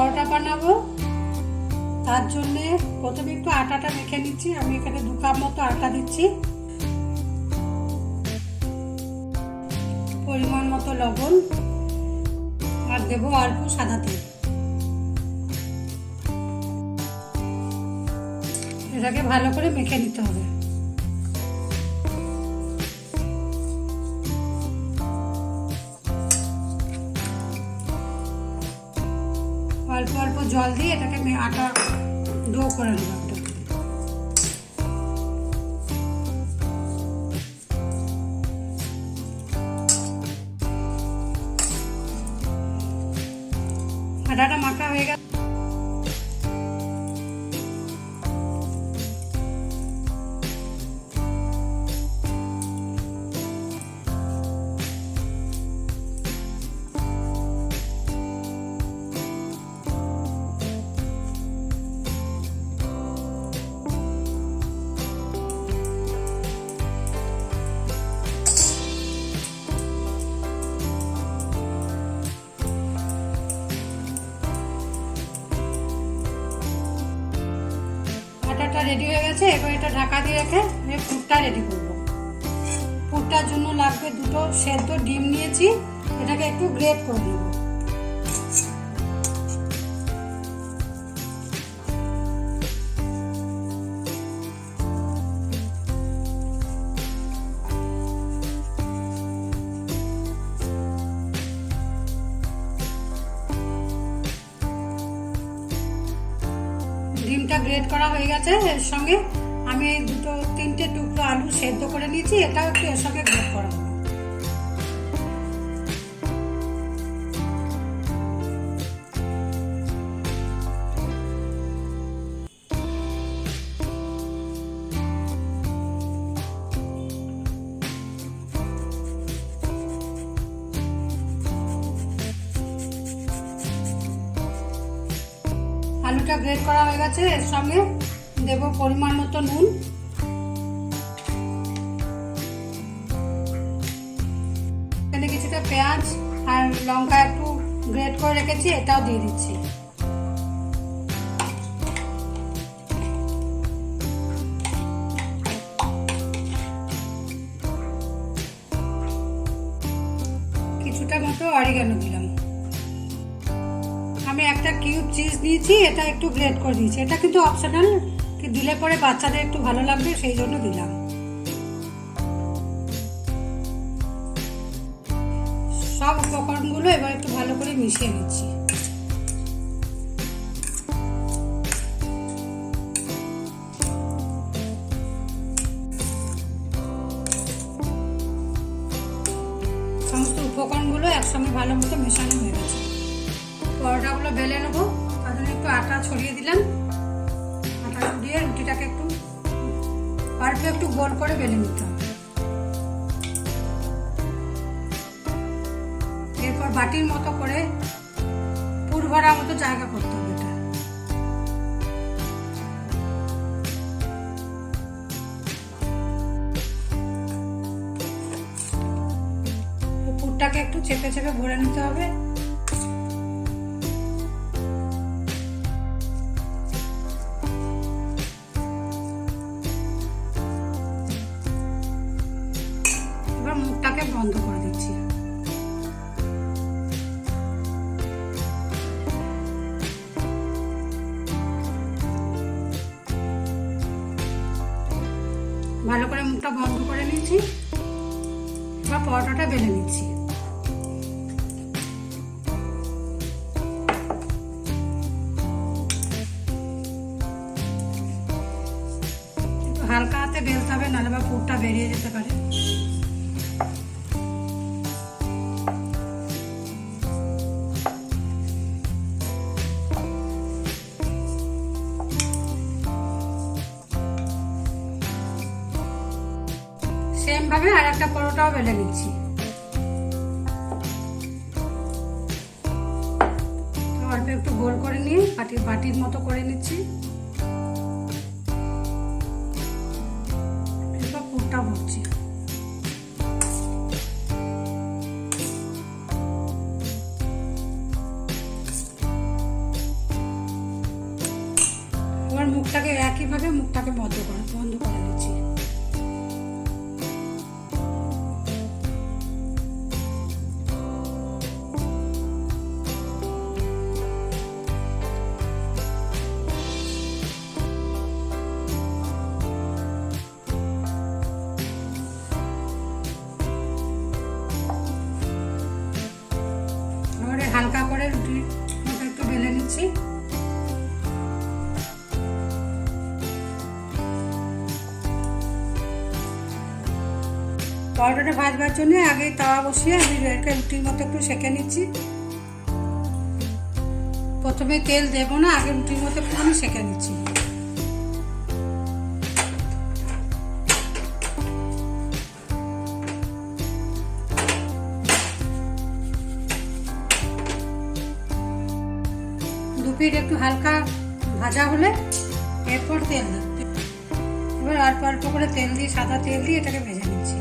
পরোটা বানাবো তার জন্যে প্রথমে একটু আটাটা মেখে নিচ্ছি। আমি এখানে 2 কাপ মতো আটা দিচ্ছি, পরিমাণ মতো লবণ আর দেবো অল্প সাদা তেল। এটাকে ভালো করে মেখে নিতে হবে। অল্প অল্প জল দিয়ে এটাকে আটা ডো করে নেব। আটাটা মাখা হয়ে গেছে। রেডি হয়ে গেছে। এবার এটা ঢাকা দিয়ে রেখে আমি পুরটা রেডি করব। পুরটার জন্য লাগবে 2টো সেদ্ধ ডিম নিয়েছি, এটাকে একটু গ্রেট করে নেব। ডিমটা গ্রেট করা হয়ে গেছে। এর সঙ্গে আমি 2-3টে টুকরো আলু সেদ্ধ করে নিয়েছি, এটাও একটু এর সঙ্গে গ্রেট করা হবে। আলুটা গ্রেট করা হয়ে গেছে। এর সঙ্গে দেব পরিমাণ মতো নুন, এখানে কিছুটা পেঁয়াজ আর লঙ্কা একটু গ্রেট করে রেখেছি, এটাও দিয়ে দিচ্ছি। কিছুটা মতো অরিগানো দিলাম। আমি একটা কিউব চিজ নিয়েছি, এটা একটু গ্রেট করে দিয়েছি। এটা কিন্তু অপশনাল, দিলে পরে বাচ্চাদের একটু ভালো লাগবে, সেই জন্য দিলাম। সব উপকরণগুলো এবার একটু ভালো করে মিশিয়ে নিচ্ছি। সমস্ত উপকরণগুলো একসঙ্গে ভালো মতো মেশানো হয়ে গেছে। পরোটাগুলো বেলে নেবো, তার জন্য একটু আটা ছড়িয়ে দিলাম। আটা ছড়িয়ে রুটিটাকে একটু অল্প একটু গোল করে বেলে নিতে হবে। এরপর বাটির মতো করে পুর ভরা মতো জায়গা করতে হবে। এটা পুরটাকে একটু চেপে চেপে ভরে নিতে হবে। মুখটাকে বন্ধ করে দিচ্ছি। ভালো করে মুখটা বন্ধ করে নিচ্ছি। এবার পরোটাটা বেলে নিচ্ছি। হালকা হাতে বেলতে হবে, নাহলে বা পুরটা বেরিয়ে যেতে পারে। সেম ভাবে আর একটা পরোটাও বেলে নিচ্ছি। অল্প একটু গোল করে নিয়ে বাটির মতো করে নিচ্ছি। এবার পুরটা ভরছি। মুখটাকে একইভাবে মুখটাকে বন্ধ করে নিচ্ছি। হালকা করে রুটি একটু বেলে নিচ্ছি। পরোটাটা ভাজবার জন্য আগে তাওয়া বসিয়ে আমি রুটির মতো একটু সেঁকে নিচ্ছি। প্রথমে তেল দেবো না, আগে রুটির মতো একটু আমি সেঁকে নিচ্ছি। দুপিট একটু হালকা ভাজা হলে এরপর তেল দিই। এবার অল্প অল্প করে তেল দিয়ে, সাদা তেল দিয়ে এটাকে ভেজে নিচ্ছি।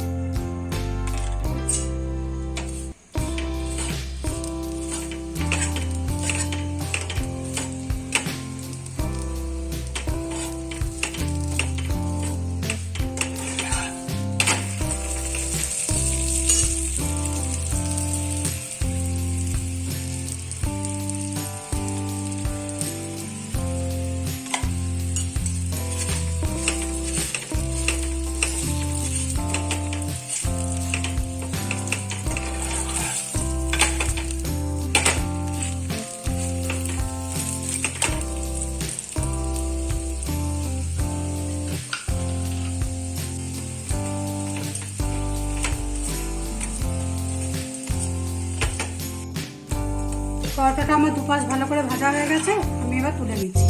পরোটাটা আমার দুপাশ ভালো করে ভাজা হয়ে গেছে, আমি এবার তুলে নিচ্ছি।